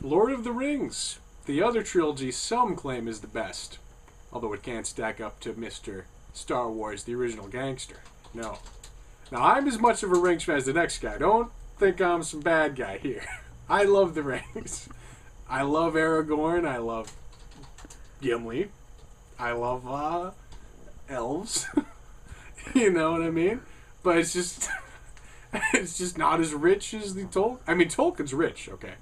Lord of the Rings. The other trilogy some claim is the best, although it can't stack up to Mr. Star Wars, the original gangster. No. Now, I'm as much of a Rings fan as the next guy. Don't think I'm some bad guy here. I love the Rings. I love Aragorn. I love Gimli. I love elves. You know what I mean? But it's just it's just not as rich as the Tolkien. I mean, Tolkien's rich, okay?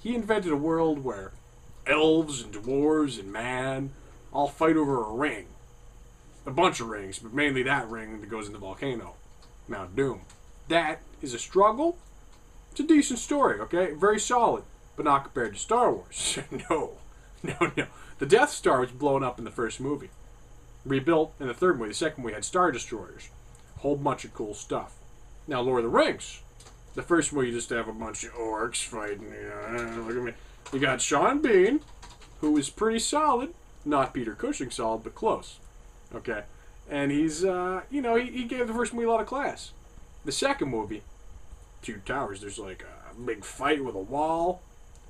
He invented a world where elves and dwarves and man all fight over a ring. A bunch of rings, but mainly that ring that goes in the volcano. Mount Doom. That is a struggle. It's a decent story, okay? Very solid, but not compared to Star Wars. No. The Death Star was blown up in the first movie. Rebuilt in the third movie. The second movie had Star Destroyers. A whole bunch of cool stuff. Now, Lord of the Rings. The first movie, you just have a bunch of orcs fighting. Look at me. You got Sean Bean, who is pretty solid. Not Peter Cushing solid, but close. Okay? And he's, he gave the first movie a lot of class. The second movie, Two Towers, there's like a big fight with a wall,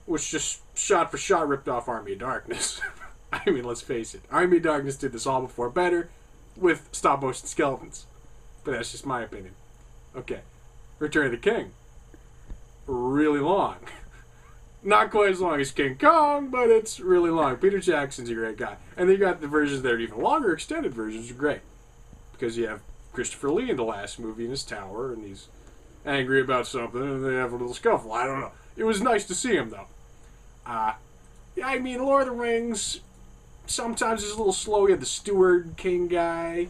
which just shot for shot ripped off Army of Darkness. I mean, let's face it. Army of Darkness did this all before better with stop-motion skeletons. But that's just my opinion. Okay. Return of the King. Really long. Not quite as long as King Kong, but it's really long. Peter Jackson's a great guy. And then you got the versions that are even longer, extended versions are great. Because you have Christopher Lee in the last movie in his tower, and he's angry about something, and they have a little scuffle. I don't know. It was nice to see him, though. I mean, Lord of the Rings, sometimes it's a little slow. You have the steward king guy.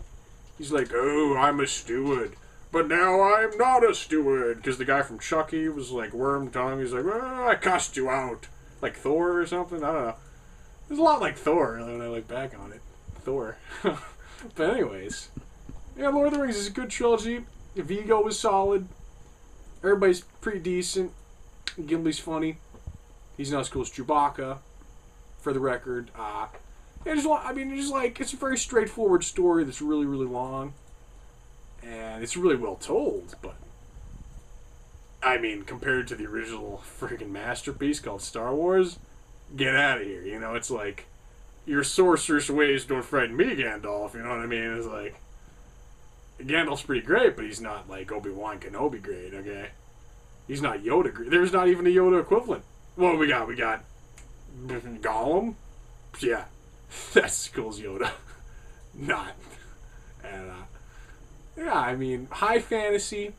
He's like, oh, I'm a steward. But now I'm not a steward. Because the guy from Chucky was like worm tongue. He's like, oh, I cussed you out. Like Thor or something? I don't know. It's a lot like Thor when I look back on it. Thor. But anyways. Yeah, Lord of the Rings is a good trilogy. Vigo was solid. Everybody's pretty decent. Gimli's funny. He's not as cool as Chewbacca, for the record. It's a very straightforward story that's really, really long. And it's really well told, but I mean, compared to the original freaking masterpiece called Star Wars, get out of here. You know, it's like, your sorcerous ways don't frighten me, Gandalf. You know what I mean? It's like, Gandalf's pretty great, but he's not like Obi-Wan Kenobi great, okay? He's not Yoda great. There's not even a Yoda equivalent. What we got? We got Gollum? Yeah. That's as cool as Yoda. Not. And, yeah, I mean, high fantasy,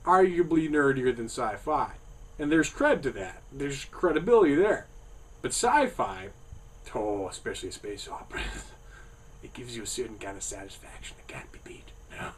arguably nerdier than sci-fi. And there's cred to that. There's credibility there. But sci-fi, especially a space opera, it gives you a certain kind of satisfaction that can't be beat. You know?